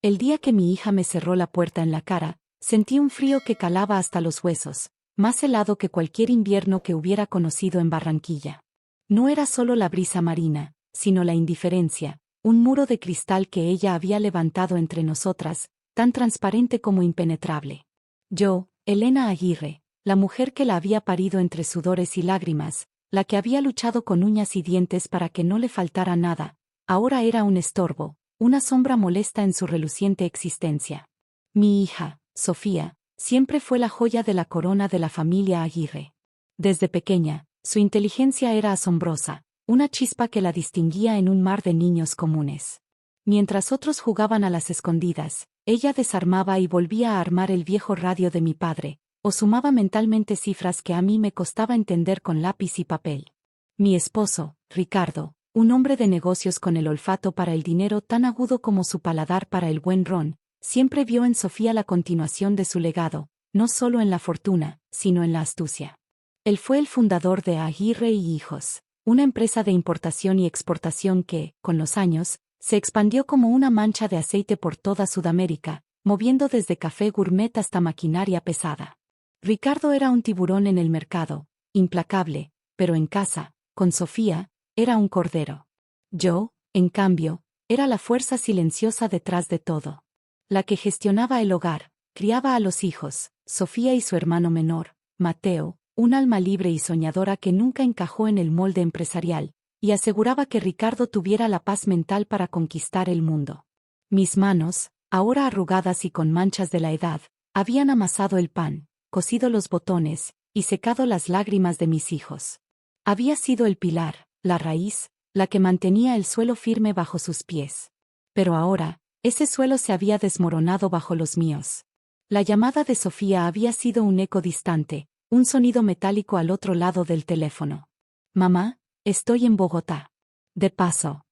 El día que mi hija me cerró la puerta en la cara, sentí un frío que calaba hasta los huesos, más helado que cualquier invierno que hubiera conocido en Barranquilla. No era solo la brisa marina, sino la indiferencia, un muro de cristal que ella había levantado entre nosotras, tan transparente como impenetrable. Yo, Elena Aguirre, la mujer que la había parido entre sudores y lágrimas, la que había luchado con uñas y dientes para que no le faltara nada, ahora era un estorbo, una sombra molesta en su reluciente existencia. Mi hija, Sofía, siempre fue la joya de la corona de la familia Aguirre. Desde pequeña, su inteligencia era asombrosa, una chispa que la distinguía en un mar de niños comunes. Mientras otros jugaban a las escondidas, ella desarmaba y volvía a armar el viejo radio de mi padre, o sumaba mentalmente cifras que a mí me costaba entender con lápiz y papel. Mi esposo, Ricardo, un hombre de negocios con el olfato para el dinero tan agudo como su paladar para el buen ron, siempre vio en Sofía la continuación de su legado, no solo en la fortuna, sino en la astucia. Él fue el fundador de Aguirre y Hijos, una empresa de importación y exportación que, con los años, se expandió como una mancha de aceite por toda Sudamérica, moviendo desde café gourmet hasta maquinaria pesada. Ricardo era un tiburón en el mercado, implacable, pero en casa, con Sofía, era un cordero. Yo, en cambio, era la fuerza silenciosa detrás de todo. La que gestionaba el hogar, criaba a los hijos, Sofía y su hermano menor, Mateo, un alma libre y soñadora que nunca encajó en el molde empresarial, y aseguraba que Ricardo tuviera la paz mental para conquistar el mundo. Mis manos, ahora arrugadas y con manchas de la edad, habían amasado el pan, cosido los botones, y secado las lágrimas de mis hijos. Había sido el pilar, la raíz, la que mantenía el suelo firme bajo sus pies. Pero ahora, ese suelo se había desmoronado bajo los míos. La llamada de Sofía había sido un eco distante, un sonido metálico al otro lado del teléfono. Mamá, estoy en Bogotá. De paso.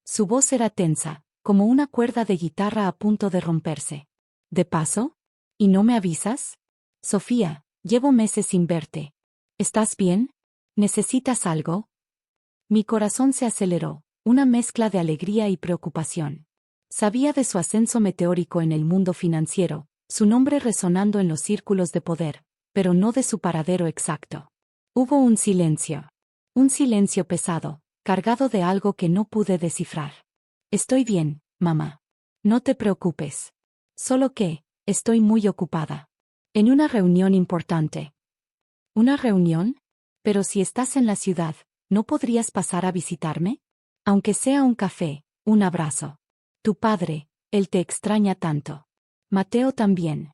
Su voz era tensa, como una cuerda de guitarra a punto de romperse. ¿De paso? ¿Y no me avisas? Sofía, llevo meses sin verte. ¿Estás bien? ¿Necesitas algo? Mi corazón se aceleró, una mezcla de alegría y preocupación. Sabía de su ascenso meteórico en el mundo financiero, su nombre resonando en los círculos de poder, pero no de su paradero exacto. Hubo un silencio pesado, cargado de algo que no pude descifrar. Estoy bien, mamá. No te preocupes. Solo que, estoy muy ocupada. En una reunión importante. ¿Una reunión? Pero si estás en la ciudad, ¿no podrías pasar a visitarme? Aunque sea un café, un abrazo. Tu padre, él te extraña tanto. Mateo también.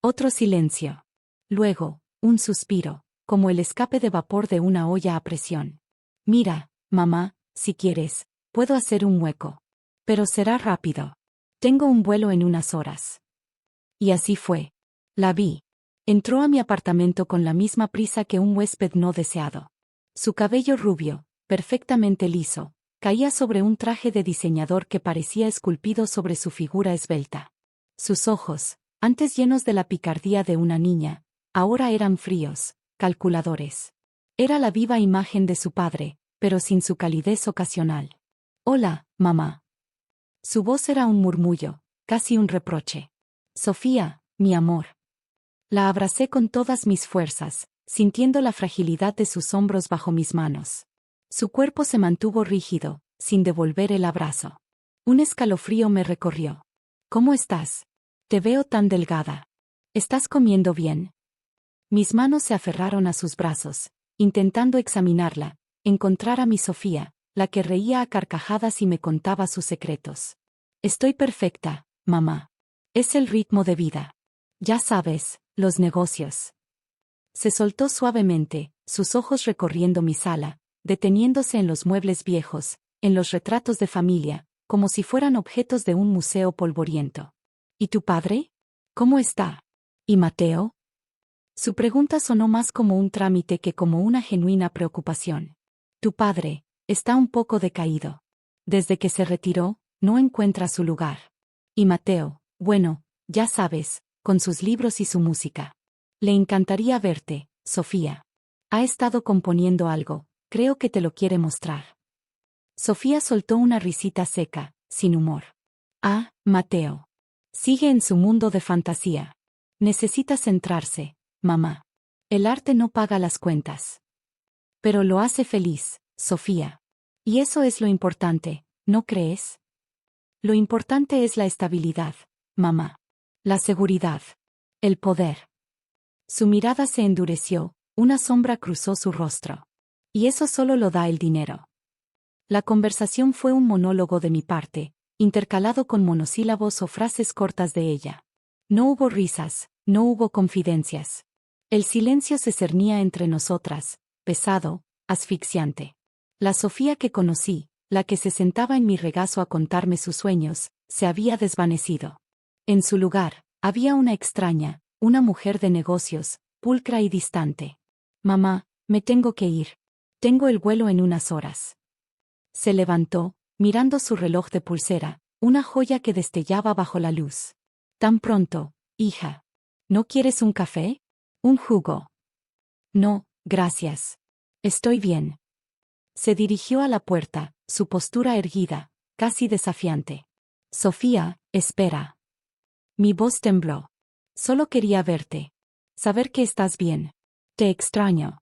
Otro silencio. Luego, un suspiro, como el escape de vapor de una olla a presión. Mira, mamá, si quieres, puedo hacer un hueco. Pero será rápido. Tengo un vuelo en unas horas. Y así fue. La vi. Entró a mi apartamento con la misma prisa que un huésped no deseado. Su cabello rubio, perfectamente liso, caía sobre un traje de diseñador que parecía esculpido sobre su figura esbelta. Sus ojos, antes llenos de la picardía de una niña, ahora eran fríos, calculadores. Era la viva imagen de su padre, pero sin su calidez ocasional. Hola, mamá. Su voz era un murmullo, casi un reproche. Sofía, mi amor. La abracé con todas mis fuerzas, sintiendo la fragilidad de sus hombros bajo mis manos. Su cuerpo se mantuvo rígido, sin devolver el abrazo. Un escalofrío me recorrió. ¿Cómo estás? Te veo tan delgada. ¿Estás comiendo bien? Mis manos se aferraron a sus brazos, intentando examinarla, encontrar a mi Sofía, la que reía a carcajadas y me contaba sus secretos. Estoy perfecta, mamá. Es el ritmo de vida. Ya sabes, los negocios. Se soltó suavemente, sus ojos recorriendo mi sala, deteniéndose en los muebles viejos, en los retratos de familia, como si fueran objetos de un museo polvoriento. ¿Y tu padre? ¿Cómo está? ¿Y Mateo? Su pregunta sonó más como un trámite que como una genuina preocupación. Tu padre está un poco decaído. Desde que se retiró, no encuentra su lugar. Y Mateo, bueno, ya sabes, con sus libros y su música. Le encantaría verte, Sofía. Ha estado componiendo algo, creo que te lo quiere mostrar. Sofía soltó una risita seca, sin humor. Ah, Mateo. Sigue en su mundo de fantasía. Necesita centrarse, mamá. El arte no paga las cuentas. Pero lo hace feliz, Sofía. Y eso es lo importante, ¿no crees? Lo importante es la estabilidad, mamá. La seguridad. El poder. Su mirada se endureció, una sombra cruzó su rostro. Y eso solo lo da el dinero. La conversación fue un monólogo de mi parte, intercalado con monosílabos o frases cortas de ella. No hubo risas, no hubo confidencias. El silencio se cernía entre nosotras, pesado, asfixiante. La Sofía que conocí, la que se sentaba en mi regazo a contarme sus sueños, se había desvanecido. En su lugar, había una extraña, una mujer de negocios, pulcra y distante. Mamá, me tengo que ir. Tengo el vuelo en unas horas. Se levantó, mirando su reloj de pulsera, una joya que destellaba bajo la luz. Tan pronto, hija. ¿No quieres un café? ¿Un jugo? No, gracias. Estoy bien. Se dirigió a la puerta, su postura erguida, casi desafiante. Sofía, espera. Mi voz tembló. Solo quería verte. Saber que estás bien. Te extraño.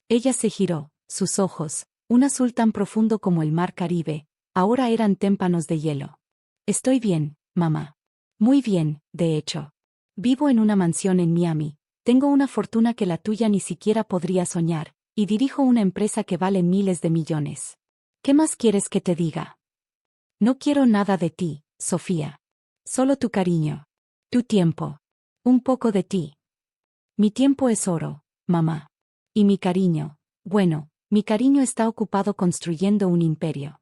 Ella se giró, sus ojos, un azul tan profundo como el mar Caribe, ahora eran témpanos de hielo. Estoy bien, mamá. Muy bien, de hecho. Vivo en una mansión en Miami, tengo una fortuna que la tuya ni siquiera podría soñar, y dirijo una empresa que vale miles de millones. ¿Qué más quieres que te diga? No quiero nada de ti, Sofía. Solo tu cariño. Tu tiempo. Un poco de ti. Mi tiempo es oro, mamá. Y mi cariño, bueno, mi cariño está ocupado construyendo un imperio.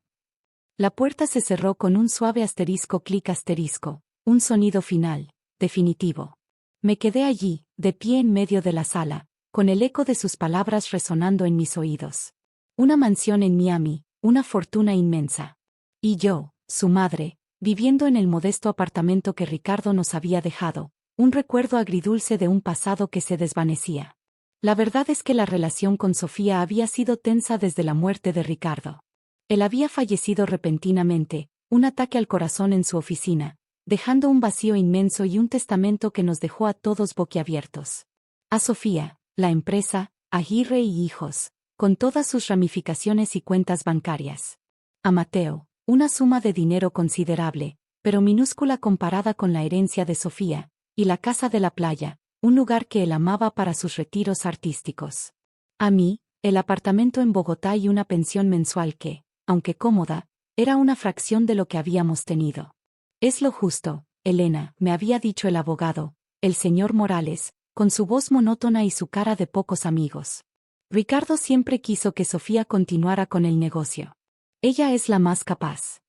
La puerta se cerró con un suave asterisco clic asterisco, un sonido final, definitivo. Me quedé allí, de pie en medio de la sala, con el eco de sus palabras resonando en mis oídos. Una mansión en Miami, una fortuna inmensa. Y yo, su madre, viviendo en el modesto apartamento que Ricardo nos había dejado, un recuerdo agridulce de un pasado que se desvanecía. La verdad es que la relación con Sofía había sido tensa desde la muerte de Ricardo. Él había fallecido repentinamente, un ataque al corazón en su oficina, dejando un vacío inmenso y un testamento que nos dejó a todos boquiabiertos. A Sofía, la empresa, Aguirre y Hijos, con todas sus ramificaciones y cuentas bancarias. A Mateo, una suma de dinero considerable, pero minúscula comparada con la herencia de Sofía, y la casa de la playa, un lugar que él amaba para sus retiros artísticos. A mí, el apartamento en Bogotá y una pensión mensual que, aunque cómoda, era una fracción de lo que habíamos tenido. Es lo justo, Elena, me había dicho el abogado, el señor Morales, con su voz monótona y su cara de pocos amigos. Ricardo siempre quiso que Sofía continuara con el negocio. Ella es la más capaz.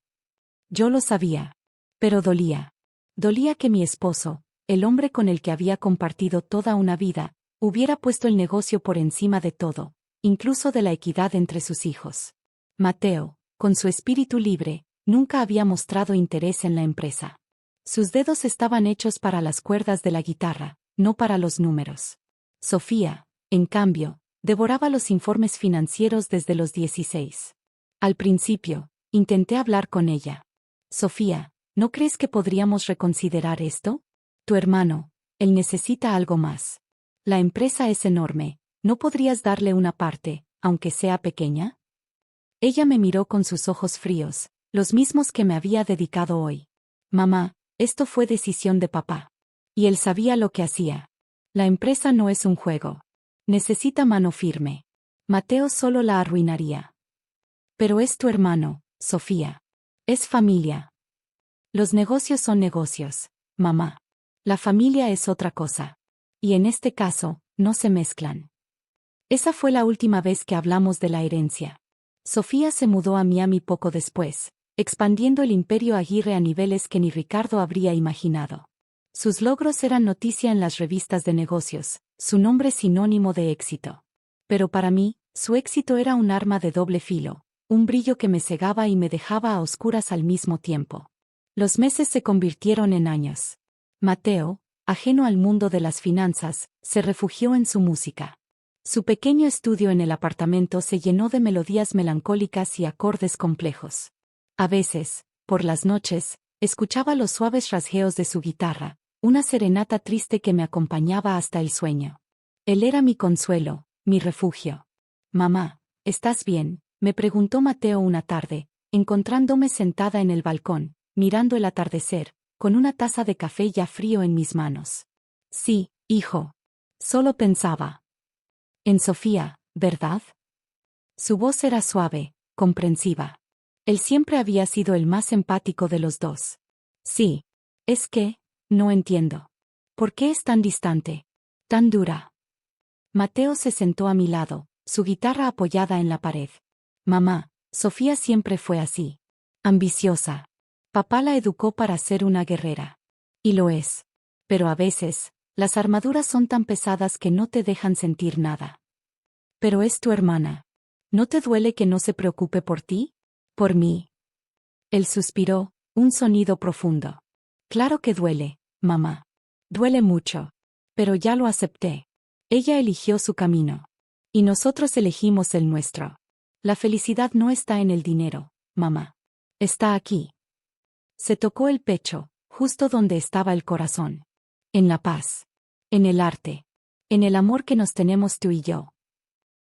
Yo lo sabía. Pero dolía. Dolía que mi esposo, el hombre con el que había compartido toda una vida, hubiera puesto el negocio por encima de todo, incluso de la equidad entre sus hijos. Mateo, con su espíritu libre, nunca había mostrado interés en la empresa. Sus dedos estaban hechos para las cuerdas de la guitarra, no para los números. Sofía, en cambio, devoraba los informes financieros desde los 16. Al principio, intenté hablar con ella. Sofía, ¿no crees que podríamos reconsiderar esto? Tu hermano, él necesita algo más. La empresa es enorme, ¿no podrías darle una parte, aunque sea pequeña? Ella me miró con sus ojos fríos, los mismos que me había dedicado hoy. Mamá, esto fue decisión de papá. Y él sabía lo que hacía. La empresa no es un juego. Necesita mano firme. Mateo solo la arruinaría. Pero es tu hermano, Sofía. Es familia. Los negocios son negocios, mamá. La familia es otra cosa. Y en este caso, no se mezclan. Esa fue la última vez que hablamos de la herencia. Sofía se mudó a Miami poco después, expandiendo el imperio Aguirre a niveles que ni Ricardo habría imaginado. Sus logros eran noticia en las revistas de negocios, su nombre sinónimo de éxito. Pero para mí, su éxito era un arma de doble filo, un brillo que me cegaba y me dejaba a oscuras al mismo tiempo. Los meses se convirtieron en años. Mateo, ajeno al mundo de las finanzas, se refugió en su música. Su pequeño estudio en el apartamento se llenó de melodías melancólicas y acordes complejos. A veces, por las noches, Escuchaba los suaves rasgueos de su guitarra, una serenata triste que me acompañaba hasta el sueño. Él era mi consuelo, mi refugio. Mamá, ¿estás bien?, me preguntó Mateo una tarde, encontrándome sentada en el balcón, mirando el atardecer, con una taza de café ya frío en mis manos. Sí, hijo. Solo pensaba en Sofía, ¿verdad? Su voz era suave, comprensiva. Él siempre había sido el más empático de los dos. Sí. Es que, no entiendo. ¿Por qué es tan distante? Tan dura. Mateo se sentó a mi lado, su guitarra apoyada en la pared. Mamá, Sofía siempre fue así. Ambiciosa. Papá la educó para ser una guerrera. Y lo es. Pero a veces, las armaduras son tan pesadas que no te dejan sentir nada. Pero es tu hermana. ¿No te duele que no se preocupe por ti? Por mí. Él suspiró, un sonido profundo. Claro que duele, mamá. Duele mucho. Pero ya lo acepté. Ella eligió su camino. Y nosotros elegimos el nuestro. La felicidad no está en el dinero, mamá. Está aquí. Se tocó el pecho, justo donde estaba el corazón. En la paz. En el arte. En el amor que nos tenemos tú y yo.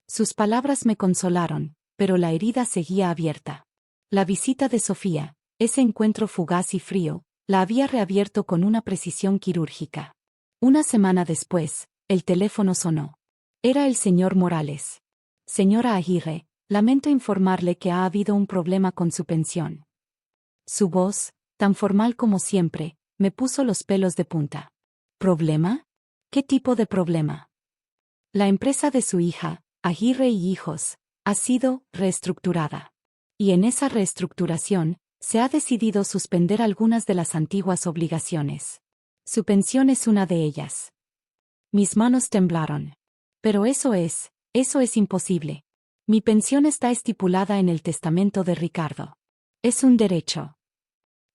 Sus palabras me consolaron, pero la herida seguía abierta. La visita de Sofía, ese encuentro fugaz y frío, la había reabierto con una precisión quirúrgica. Una semana después, el teléfono sonó. Era el señor Morales. Señora Aguirre, lamento informarle que ha habido un problema con su pensión. Su voz, tan formal como siempre, me puso los pelos de punta. ¿Problema? ¿Qué tipo de problema? La empresa de su hija, Aguirre y Hijos, ha sido reestructurada. Y en esa reestructuración, se ha decidido suspender algunas de las antiguas obligaciones. Su pensión es una de ellas. Mis manos temblaron. Pero eso es imposible. Mi pensión está estipulada en el testamento de Ricardo. Es un derecho.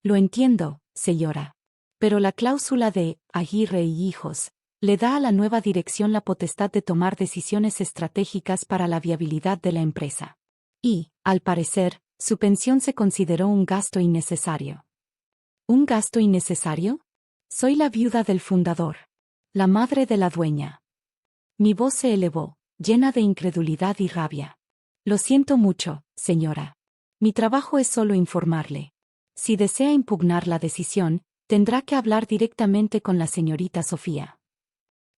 Lo entiendo, señora. Pero la cláusula de Aguirre y Hijos le da a la nueva dirección la potestad de tomar decisiones estratégicas para la viabilidad de la empresa. Y, al parecer, su pensión se consideró un gasto innecesario. ¿Un gasto innecesario? Soy la viuda del fundador. La madre de la dueña. Mi voz se elevó, llena de incredulidad y rabia. Lo siento mucho, señora. Mi trabajo es solo informarle. Si desea impugnar la decisión, tendrá que hablar directamente con la señorita Sofía.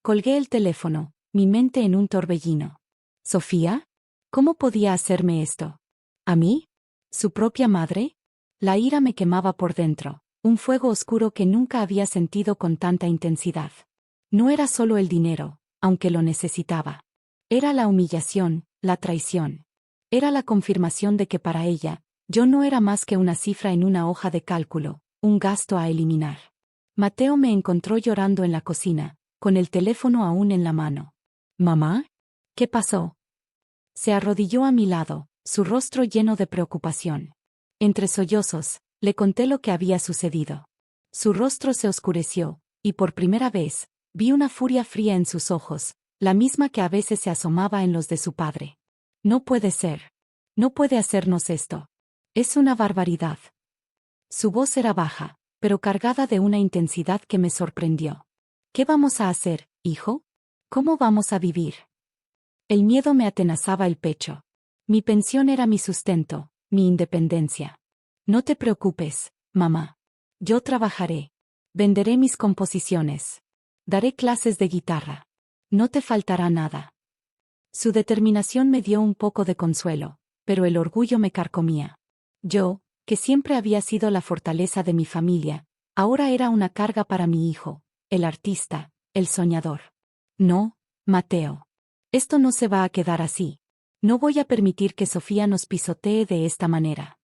Colgué el teléfono, mi mente en un torbellino. ¿Sofía? ¿Cómo podía hacerme esto? ¿A mí? ¿Su propia madre? La ira me quemaba por dentro, un fuego oscuro que nunca había sentido con tanta intensidad. No era solo el dinero, aunque lo necesitaba. Era la humillación, la traición. Era la confirmación de que para ella, yo no era más que una cifra en una hoja de cálculo, un gasto a eliminar. Mateo me encontró llorando en la cocina, con el teléfono aún en la mano. ¿Mamá? ¿Qué pasó? Se arrodilló a mi lado, su rostro lleno de preocupación. Entre sollozos, le conté lo que había sucedido. Su rostro se oscureció, y por primera vez, vi una furia fría en sus ojos, la misma que a veces se asomaba en los de su padre. No puede ser. No puede hacernos esto. Es una barbaridad. Su voz era baja, pero cargada de una intensidad que me sorprendió. ¿Qué vamos a hacer, hijo? ¿Cómo vamos a vivir? El miedo me atenazaba el pecho. Mi pensión era mi sustento, mi independencia. No te preocupes, mamá. Yo trabajaré. Venderé mis composiciones. Daré clases de guitarra. No te faltará nada. Su determinación me dio un poco de consuelo, pero el orgullo me carcomía. Yo, que siempre había sido la fortaleza de mi familia, ahora era una carga para mi hijo, el artista, el soñador. No, Mateo. Esto no se va a quedar así. No voy a permitir que Sofía nos pisotee de esta manera.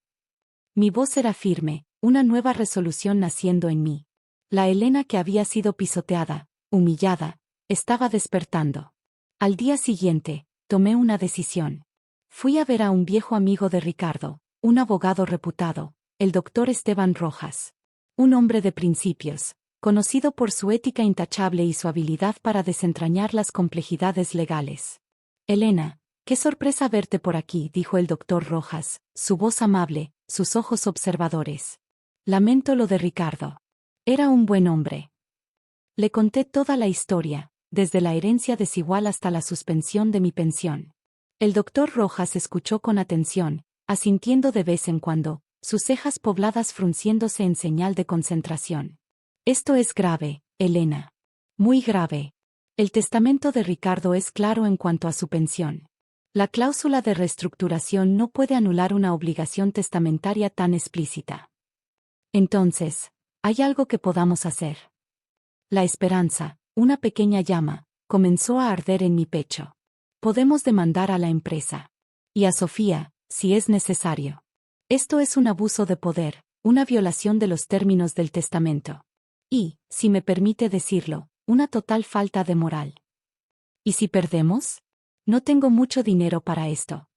Mi voz era firme, una nueva resolución naciendo en mí. La Elena que había sido pisoteada, humillada, estaba despertando. Al día siguiente, tomé una decisión. Fui a ver a un viejo amigo de Ricardo, un abogado reputado, el doctor Esteban Rojas. Un hombre de principios, conocido por su ética intachable y su habilidad para desentrañar las complejidades legales. Elena, qué sorpresa verte por aquí, dijo el doctor Rojas, su voz amable, sus ojos observadores. Lamento lo de Ricardo. Era un buen hombre. Le conté toda la historia, desde la herencia desigual hasta la suspensión de mi pensión. El doctor Rojas escuchó con atención, asintiendo de vez en cuando, sus cejas pobladas frunciéndose en señal de concentración. Esto es grave, Elena. Muy grave. El testamento de Ricardo es claro en cuanto a su pensión. La cláusula de reestructuración no puede anular una obligación testamentaria tan explícita. Entonces, ¿hay algo que podamos hacer? La esperanza, una pequeña llama, comenzó a arder en mi pecho. Podemos demandar a la empresa. Y a Sofía, si es necesario. Esto es un abuso de poder, una violación de los términos del testamento. Y, si me permite decirlo, una total falta de moral. ¿Y si perdemos? No tengo mucho dinero para esto.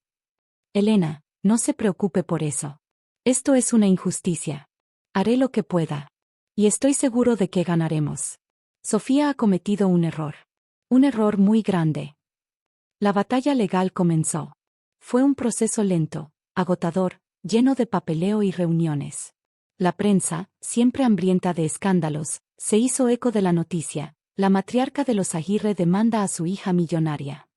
Elena, no se preocupe por eso. Esto es una injusticia. Haré lo que pueda. Y estoy seguro de que ganaremos. Sofía ha cometido un error. Un error muy grande. La batalla legal comenzó. Fue un proceso lento, agotador, lleno de papeleo y reuniones. La prensa, siempre hambrienta de escándalos, se hizo eco de la noticia. La matriarca de los Aguirre demanda a su hija millonaria.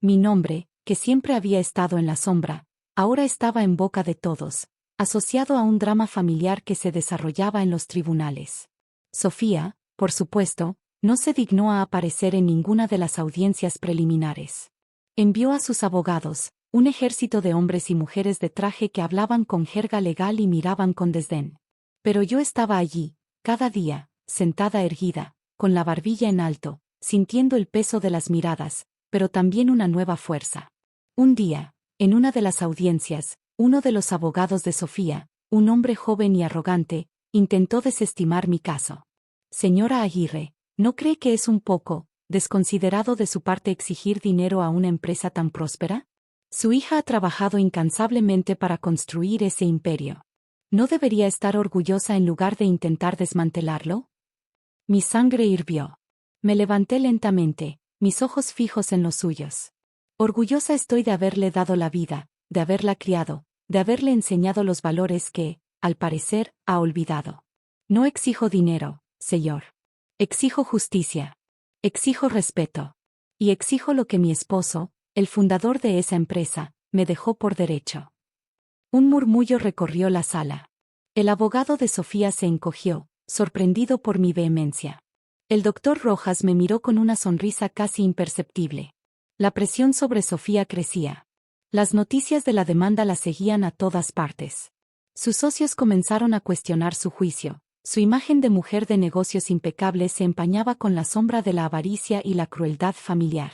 Mi nombre, que siempre había estado en la sombra, ahora estaba en boca de todos, asociado a un drama familiar que se desarrollaba en los tribunales. Sofía, por supuesto, no se dignó a aparecer en ninguna de las audiencias preliminares. Envió a sus abogados, un ejército de hombres y mujeres de traje que hablaban con jerga legal y miraban con desdén. Pero yo estaba allí, cada día, sentada erguida, con la barbilla en alto, sintiendo el peso de las miradas, pero también una nueva fuerza. Un día, en una de las audiencias, uno de los abogados de Sofía, un hombre joven y arrogante, intentó desestimar mi caso. Señora Aguirre, ¿no cree que es un poco desconsiderado de su parte exigir dinero a una empresa tan próspera? Su hija ha trabajado incansablemente para construir ese imperio. ¿No debería estar orgullosa en lugar de intentar desmantelarlo? Mi sangre hirvió. Me levanté lentamente, mis ojos fijos en los suyos. Orgullosa estoy de haberle dado la vida, de haberla criado, de haberle enseñado los valores que, al parecer, ha olvidado. No exijo dinero, señor. Exijo justicia. Exijo respeto. Y exijo lo que mi esposo, el fundador de esa empresa, me dejó por derecho. Un murmullo recorrió la sala. El abogado de Sofía se encogió, sorprendido por mi vehemencia. El doctor Rojas me miró con una sonrisa casi imperceptible. La presión sobre Sofía crecía. Las noticias de la demanda la seguían a todas partes. Sus socios comenzaron a cuestionar su juicio. Su imagen de mujer de negocios impecable se empañaba con la sombra de la avaricia y la crueldad familiar.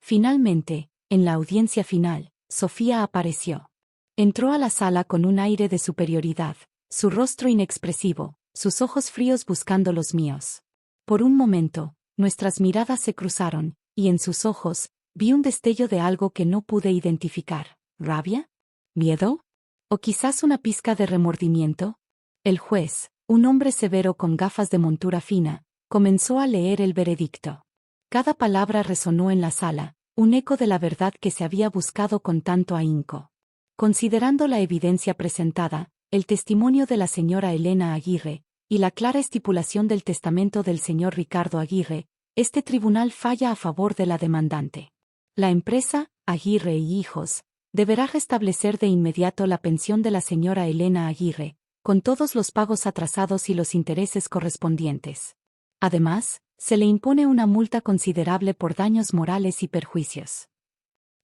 Finalmente, en la audiencia final, Sofía apareció. Entró a la sala con un aire de superioridad, su rostro inexpresivo, sus ojos fríos buscando los míos. Por un momento, nuestras miradas se cruzaron, y en sus ojos, vi un destello de algo que no pude identificar. ¿Rabia? ¿Miedo? ¿O quizás una pizca de remordimiento? El juez, un hombre severo con gafas de montura fina, comenzó a leer el veredicto. Cada palabra resonó en la sala, un eco de la verdad que se había buscado con tanto ahínco. Considerando la evidencia presentada, el testimonio de la señora Elena Aguirre, y la clara estipulación del testamento del señor Ricardo Aguirre, este tribunal falla a favor de la demandante. La empresa, Aguirre y Hijos, deberá restablecer de inmediato la pensión de la señora Elena Aguirre, con todos los pagos atrasados y los intereses correspondientes. Además, se le impone una multa considerable por daños morales y perjuicios.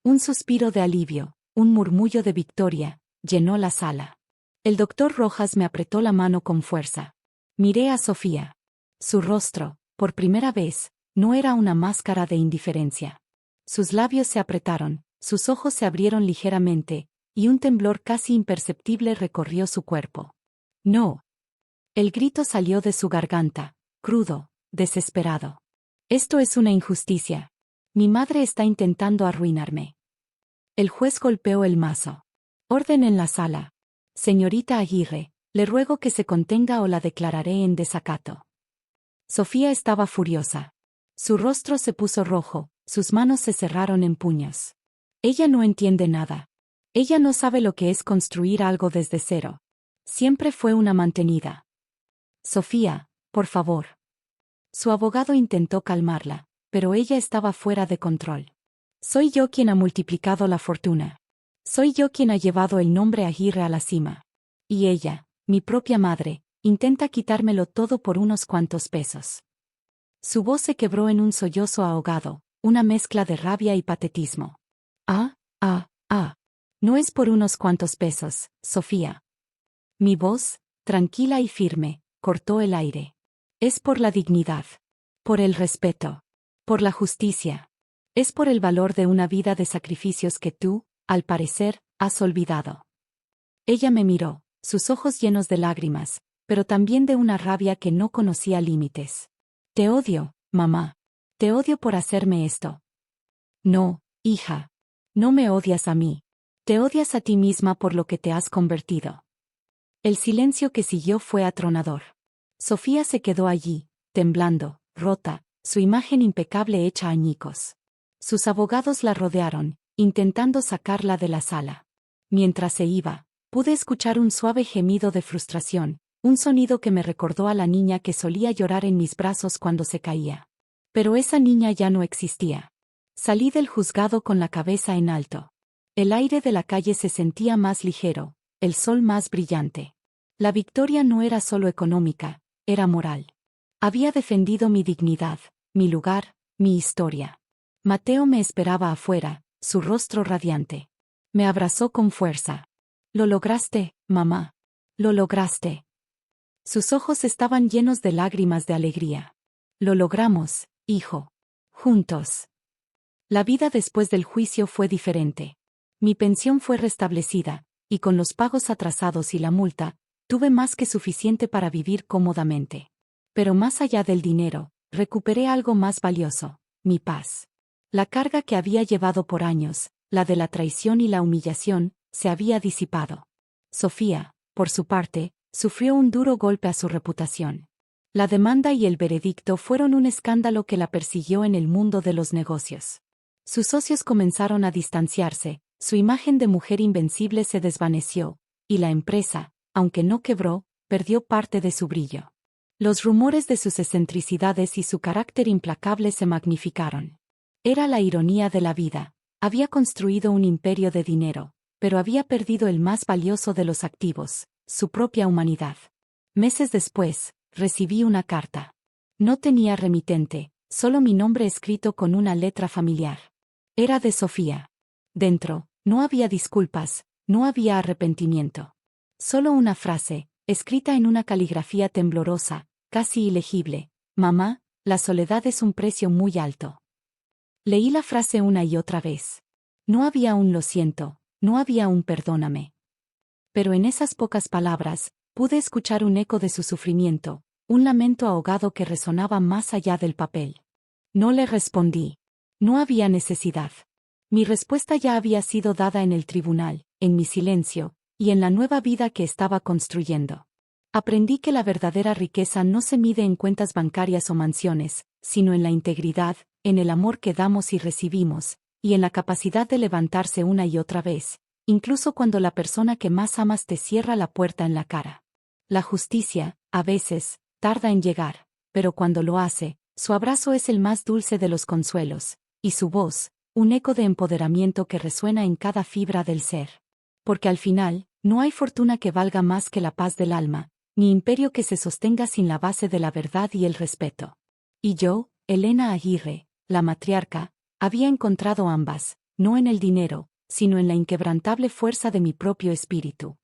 Un suspiro de alivio, un murmullo de victoria, llenó la sala. El doctor Rojas me apretó la mano con fuerza. Miré a Sofía. Su rostro, por primera vez, no era una máscara de indiferencia. Sus labios se apretaron, sus ojos se abrieron ligeramente, y un temblor casi imperceptible recorrió su cuerpo. No. El grito salió de su garganta, crudo, desesperado. Esto es una injusticia. Mi madre está intentando arruinarme. El juez golpeó el mazo. Orden en la sala. Señorita Aguirre, le ruego que se contenga o la declararé en desacato. Sofía estaba furiosa. Su rostro se puso rojo, sus manos se cerraron en puños. Ella no entiende nada. Ella no sabe lo que es construir algo desde cero. Siempre fue una mantenida. Sofía, por favor. Su abogado intentó calmarla, pero ella estaba fuera de control. Soy yo quien ha multiplicado la fortuna. Soy yo quien ha llevado el nombre Aguirre a la cima. Y ella, mi propia madre, intenta quitármelo todo por unos cuantos pesos. Su voz se quebró en un sollozo ahogado, una mezcla de rabia y patetismo. No es por unos cuantos pesos, Sofía. Mi voz, tranquila y firme, cortó el aire. Es por la dignidad. Por el respeto. Por la justicia. Es por el valor de una vida de sacrificios que tú, al parecer, has olvidado. Ella me miró, sus ojos llenos de lágrimas, pero también de una rabia que no conocía límites. Te odio, mamá. Te odio por hacerme esto. No, hija. No me odias a mí. Te odias a ti misma por lo que te has convertido. El silencio que siguió fue atronador. Sofía se quedó allí, temblando, rota, su imagen impecable hecha añicos. Sus abogados la rodearon, intentando sacarla de la sala. Mientras se iba, pude escuchar un suave gemido de frustración, un sonido que me recordó a la niña que solía llorar en mis brazos cuando se caía. Pero esa niña ya no existía. Salí del juzgado con la cabeza en alto. El aire de la calle se sentía más ligero, el sol más brillante. La victoria no era solo económica, era moral. Había defendido mi dignidad, mi lugar, mi historia. Mateo me esperaba afuera, su rostro radiante. Me abrazó con fuerza. Lo lograste, mamá. Lo lograste. Sus ojos estaban llenos de lágrimas de alegría. Lo logramos, hijo. Juntos. La vida después del juicio fue diferente. Mi pensión fue restablecida, y con los pagos atrasados y la multa, tuve más que suficiente para vivir cómodamente. Pero más allá del dinero, recuperé algo más valioso, mi paz. La carga que había llevado por años, la de la traición y la humillación, se había disipado. Sofía, por su parte, sufrió un duro golpe a su reputación. La demanda y el veredicto fueron un escándalo que la persiguió en el mundo de los negocios. Sus socios comenzaron a distanciarse, su imagen de mujer invencible se desvaneció, y la empresa, aunque no quebró, perdió parte de su brillo. Los rumores de sus excentricidades y su carácter implacable se magnificaron. Era la ironía de la vida. Había construido un imperio de dinero, pero había perdido el más valioso de los activos, su propia humanidad. Meses después, recibí una carta. No tenía remitente, solo mi nombre escrito con una letra familiar. Era de Sofía. Dentro, no había disculpas, no había arrepentimiento. Solo una frase, escrita en una caligrafía temblorosa, casi ilegible: mamá, la soledad es un precio muy alto. Leí la frase una y otra vez. No había un lo siento, no había un perdóname. Pero en esas pocas palabras, pude escuchar un eco de su sufrimiento, un lamento ahogado que resonaba más allá del papel. No le respondí. No había necesidad. Mi respuesta ya había sido dada en el tribunal, en mi silencio, y en la nueva vida que estaba construyendo. Aprendí que la verdadera riqueza no se mide en cuentas bancarias o mansiones, sino en la integridad, en el amor que damos y recibimos, y en la capacidad de levantarse una y otra vez, incluso cuando la persona que más amas te cierra la puerta en la cara. La justicia, a veces, tarda en llegar, pero cuando lo hace, su abrazo es el más dulce de los consuelos, y su voz, un eco de empoderamiento que resuena en cada fibra del ser. Porque al final, no hay fortuna que valga más que la paz del alma, ni imperio que se sostenga sin la base de la verdad y el respeto. Y yo, Elena Aguirre, la matriarca, había encontrado ambas, no en el dinero, sino en la inquebrantable fuerza de mi propio espíritu.